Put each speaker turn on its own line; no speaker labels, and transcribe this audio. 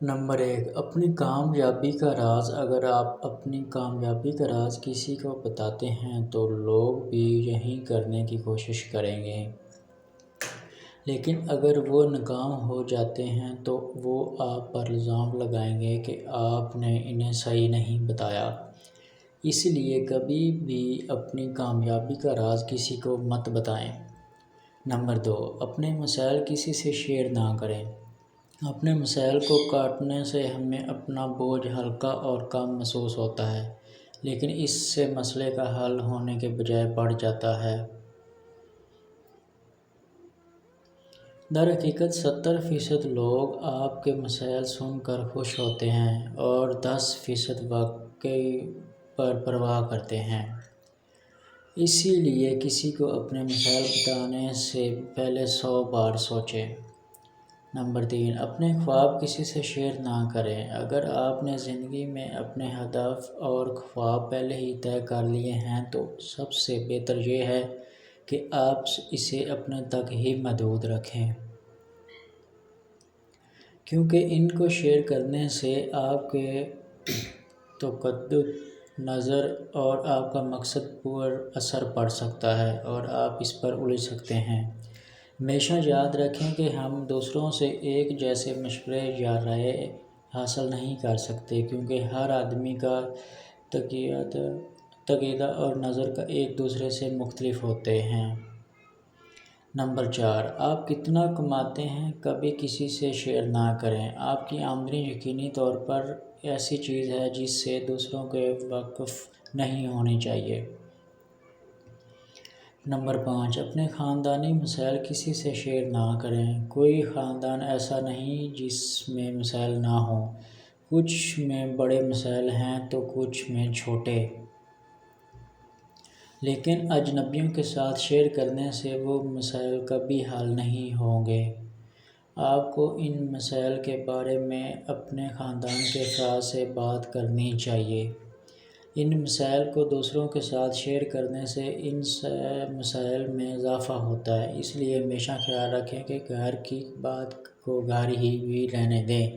Number 1، اپنی کامیابی کا راز۔ اگر آپ اپنی کامیابی کا راز کسی کو بتاتے ہیں تو لوگ بھی یہی کرنے کی کوشش کریں گے، لیکن اگر وہ ناکام ہو جاتے ہیں تو وہ آپ پر الزام لگائیں گے کہ آپ نے انہیں صحیح نہیں بتایا۔ اس لیے کبھی بھی اپنی کامیابی کا راز کسی کو مت بتائیں۔ نمبر 2، اپنے مسائل کسی سے شیئر نہ کریں۔ اپنے مسائل کو کاٹنے سے ہمیں اپنا بوجھ ہلکا اور کم محسوس ہوتا ہے، لیکن اس سے مسئلے کا حل ہونے کے بجائے بڑھ جاتا ہے۔ در حقیقت 70% لوگ آپ کے مسائل سن کر خوش ہوتے ہیں اور 10% واقعی پر پرواہ کرتے ہیں۔ اسی لیے کسی کو اپنے مسائل بتانے سے پہلے 100 بار سوچیں۔ نمبر 3، اپنے خواب کسی سے شیئر نہ کریں۔ اگر آپ نے زندگی میں اپنے ہدف اور خواب پہلے ہی طے کر لیے ہیں تو سب سے بہتر یہ ہے کہ آپ اسے اپنے تک ہی محدود رکھیں، کیونکہ ان کو شیئر کرنے سے آپ کے تقدس نظر اور آپ کا مقصد پر اثر پڑ سکتا ہے اور آپ اس پر الجھ سکتے ہیں۔ ہمیشہ یاد رکھیں کہ ہم دوسروں سے ایک جیسے مشورے یا رائے حاصل نہیں کر سکتے، کیونکہ ہر آدمی کا عقیدہ اور نظر ایک دوسرے سے مختلف ہوتے ہیں۔ نمبر 4، آپ کتنا کماتے ہیں کبھی کسی سے شیئر نہ کریں۔ آپ کی آمدنی یقینی طور پر ایسی چیز ہے جس سے دوسروں کو واقف نہیں ہونا چاہیے۔ نمبر 5، اپنے خاندانی مسائل کسی سے شیئر نہ کریں۔ کوئی خاندان ایسا نہیں جس میں مسائل نہ ہوں، کچھ میں بڑے مسائل ہیں تو کچھ میں چھوٹے، لیکن اجنبیوں کے ساتھ شیئر کرنے سے وہ مسائل کبھی حل نہیں ہوں گے۔ آپ کو ان مسائل کے بارے میں اپنے خاندان کے افراد سے بات کرنی چاہیے۔ ان مسائل کو دوسروں کے ساتھ شیئر کرنے سے ان مسائل میں اضافہ ہوتا ہے، اس لیے ہمیشہ خیال رکھیں کہ گھر کی بات کو گھر ہی رہنے دیں۔